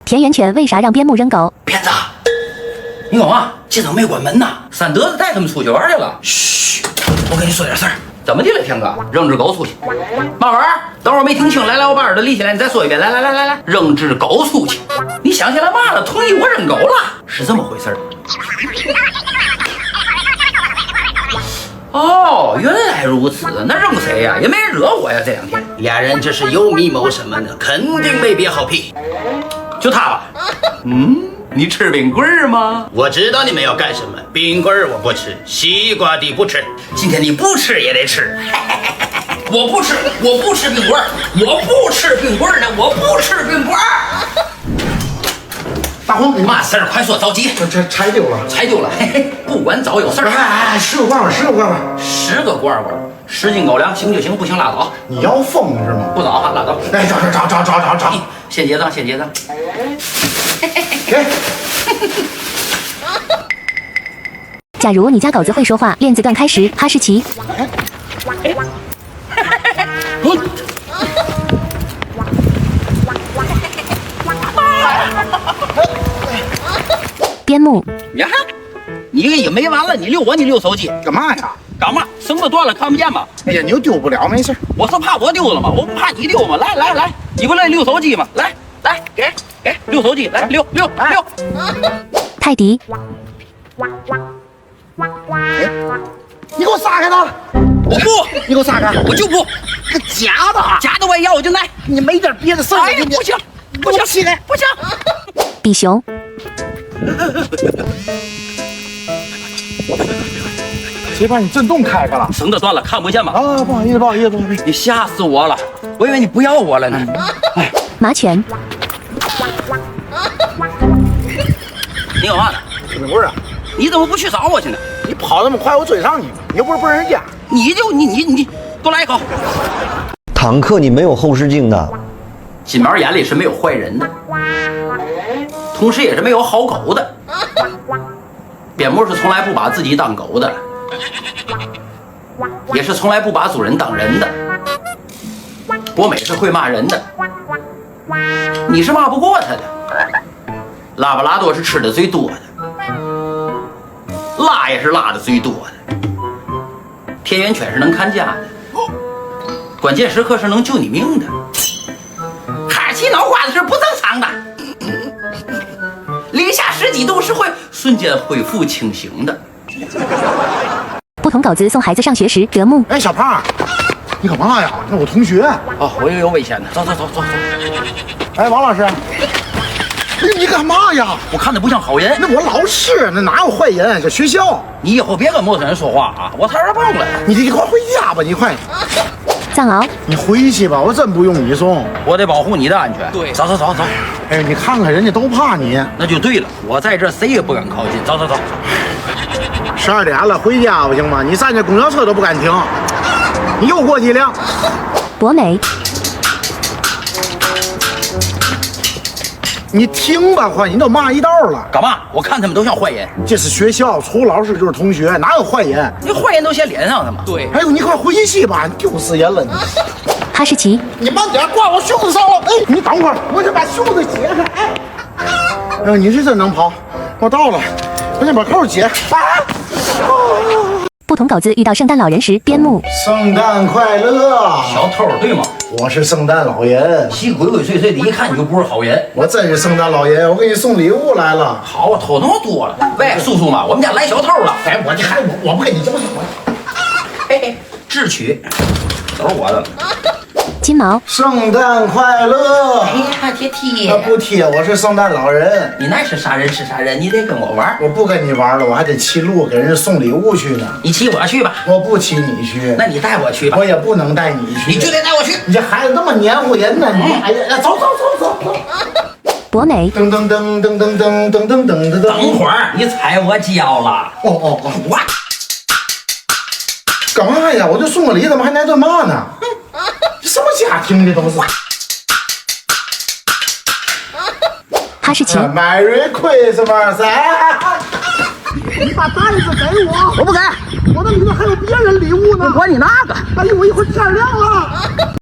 田园犬为啥让边牧扔狗？骗子，你干嘛？今早没关门呐？三德子带他们出去玩去了。嘘，我跟你说点事儿。怎么的了，天哥？扔只狗出去？嘛玩意儿？等会儿没听清，来，我把耳朵立起来，你再说一遍。来，扔只狗出去。你想起来嘛了？同意我扔狗了，是这么回事儿。哦，原来如此，那扔谁呀？也没人惹我呀，这2天。俩人这是有密谋什么呢？肯定没憋好屁。就他吧。你吃冰棍儿吗？我知道你们要干什么。冰棍儿我不吃，西瓜的不吃。今天你不吃也得吃。我不吃冰棍儿，我不吃冰棍儿呢，我不吃冰棍儿。大红，你嘛事儿？快说，着急。这柴丢了，嘿嘿，不管早有事儿。10个罐罐，10个罐罐，10斤狗粮，行就行，不行拉倒。你要疯是吗？不早啊，拉倒。哎，找，先结账。给。假如你家狗子会说话，链子断开时，哈士奇。边牧呀，你也没完了，你溜手机干嘛呀？干嘛？绳子断了看不见吗？哎呀，你又丢不了，没事。我是怕我丢了吗？我不怕你丢吗？来，你不来溜手机吗？来，给溜手机，来溜。泰迪。你给我撒开他！我不，你给我撒开！我就不。这假的我也要，我就来。你没点别的事儿？哎呀，不行，不行。比熊。谁把你震动开了？绳子断了，看不见吗？啊，不好意思，你吓死我了，我以为你不要我了呢。哎，马犬。你干嘛呢？不是，你怎么不去找我去呢？你跑那么快，我追上你，你又不是人家。你给我来一口。坦克你没有后视镜的。金毛眼里是没有坏人的，同时也是没有好狗的。边牧是从来不把自己当狗的，也是从来不把主人当人的。博美是会骂人的，你是骂不过他的。拉布拉多是吃的最多的，拉也是拉的最多的。田园犬是能看家的，关键时刻是能救你命的。哈奇脑瓜子是不正常的，零下10几度是会瞬间恢复清醒的。不同狗子送孩子上学时，折木。哎，小胖，你干嘛呀？那我同学。哦，我也有危险的，走。哎，王老师，你干嘛呀？我看着不像好人。那我老师，那哪有坏人？这学校。你以后别跟陌生人说话啊！我差点忘了。你快回家吧，你快。藏獒。你回去吧，我真不用你送。我得保护你的安全。对，走。哎，你看看人家都怕你。那就对了，我在这谁也不敢靠近。走。12点了，回家不行吗？你站这公交车都不敢停，你又过几辆。博美。你听吧，快！你都骂一道了。干嘛？我看他们都像坏人。这是学校，除老师就是同学，哪有坏人？你坏人都先连上他嘛。对。哎呦，你快回去吧，你丢死人了你。哈士奇。你慢点，挂我袖子上了。哎，你等会儿，我得把袖子解开。哎，你是真能跑，我到了，我先把扣解。不同狗子遇到圣诞老人时，边牧。圣诞快乐，小偷对吗？我是圣诞老人，奇鬼鬼祟祟的，一看你就不是好人。我真是圣诞老人，我给你送礼物来了。好啊，偷那么多了。喂，叔叔嘛，我们家来小偷了。哎，我不跟你这么说。嘿，智取，都是我的了。金毛。圣诞快乐！哎呀，贴，不贴，我是圣诞老人。你那是啥人，你得跟我玩。我不跟你玩了，我还得骑路给人送礼物去呢。你骑我去吧。我不骑你去。那你带我去吧。我也不能带你去。你就得带我去。你这孩子那么黏糊人呢！你哎呀，走。博美。噔。等会儿，你踩我脚了。哦，我干嘛呀？我就送个礼，怎么还挨顿骂呢？什么家庭的都是。哈士奇。Merry Christmas！ 你把袋子给我，我不给，我那里头还有别人礼物呢。我管你那个。哎呦，我一会儿天亮了。